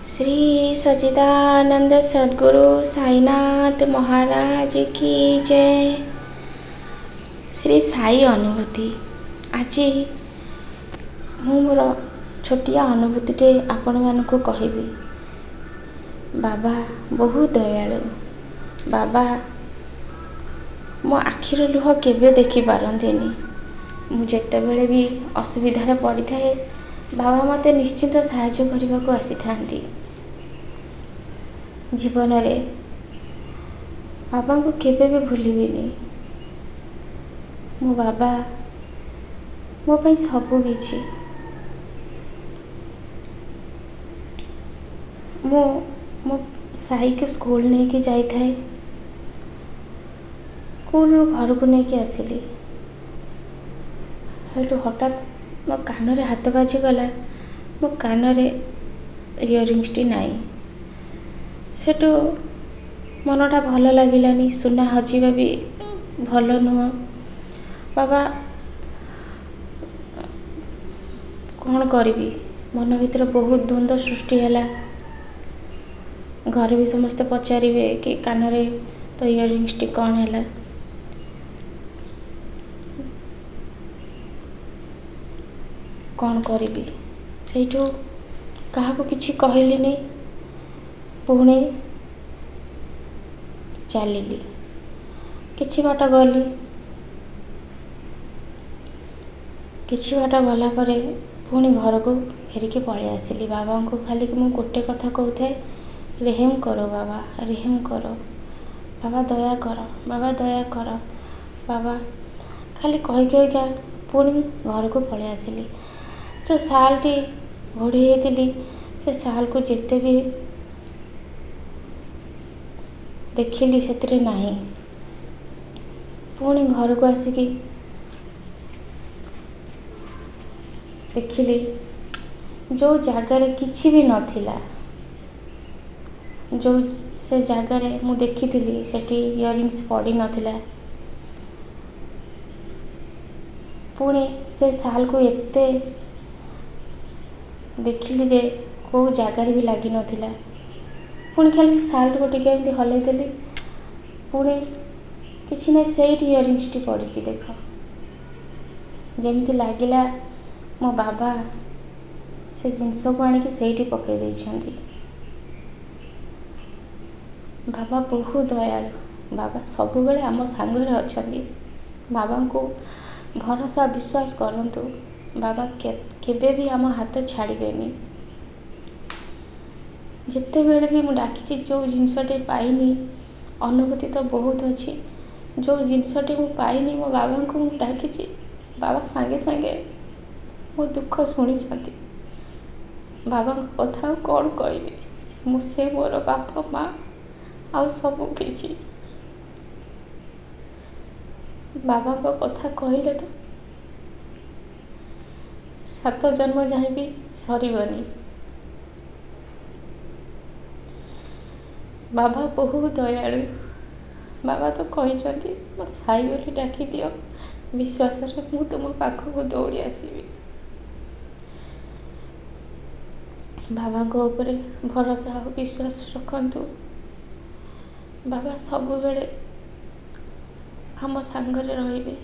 श्री सच्चिदानंद सद्गुरु साईनाथ महाराज की जय। श्री साई अनुभूति। आज मु मोर छोटिया अनुभूति आपण मानकु कहबी। बाबा बहुत दयालु। बाबा मो आखिर लुह केबे देखि पारंतेनी। मु जेतेबेले भी असुविधा पड़ी थाए बाबा मते निश्चित साहाय्य करने को आसी थांती। जीवन रे बाबा को केबे भी भूलिबिनी। मो बाबा मो पई सबु किछि। मो साई को स्कूल नहीं कि जाई थाए। स्कूल घर को नहीं कि आसिली। हेतु हठात मो कान रे हाथ बाजी गला। मो कान रे इयरिंग्स टी नाई। सेटू मनटा भल लागिलानी। सुना हजिबा भी भल नुह। बाबा कौन करी मन भीतर बहुत द्वंद्व सृष्टि है। घर भी समस्ते पचारे कि कान रे तो इयरिंग्स टी कौन है। कौन करी सेठू क्या किसी कहली नहीं। पुणी चलिली किछि बाट गली। किछि बाट गला परे पुणी घर को फेरिकी पलि आसिली। बाबा को खाली मु गोटे कथा कहूए, रेहेम करो बाबा, रेहेम करो बाबा, दया कर बाबा, दया कर बाबा। खाली कहीका पुणी घर को पलि आसिली। जो साल टी घोड़ी होती से साल को जिते भी देखिली से नहीं। पुणी घर को आसिकी देखिली जो जगार किछि भी नथिला। जो से जगार मु देखी सेठी इयरिंग्स पड़ी नथिला। पुणी से साल को एते देखिली जे को जगार भी लगी नथिला। पुणी खाली साल को टिके एमती हल्ई देली। पुणी किछि ना सेठी इयरिंग्स टी पड़ी। देख जमती लगिला मो बाबा से जिनस को आनिकी सेठी पकई देइछंती। बाबा बहुत दयालु। बाबा सबु बेले आम सांगरे अछंती। बाबा को भरोसा विश्वास करंतु। बाबा केबे भी आम हाथ छाड़बेनी। जिते बेले भी मु डाकिछि जो जिनसटे पाइनी अनुभूति तो बहुत अच्छी। जो जिनसटे मु पाइनी मो बाबा को मु डाकिछि। बाबा सांगे सांगे मो दुख शुणी छंती। बाबा कथा कौन कहबी। मु से मोर बापा माँ आउ सबु किछि। बाबा को कथा कहले तो 7 जन्म जाए भी सरीबनी। बाबा बहुत दयालु। बाबा तो कहते मत साई बोली डाकी दियो। विश्वास मु तुम पाखक दौड़ी आसबि। बाबा को ऊपर भरोसा और विश्वास रखंतु। बाबा सबु बेले हम सांगरे रहिबे।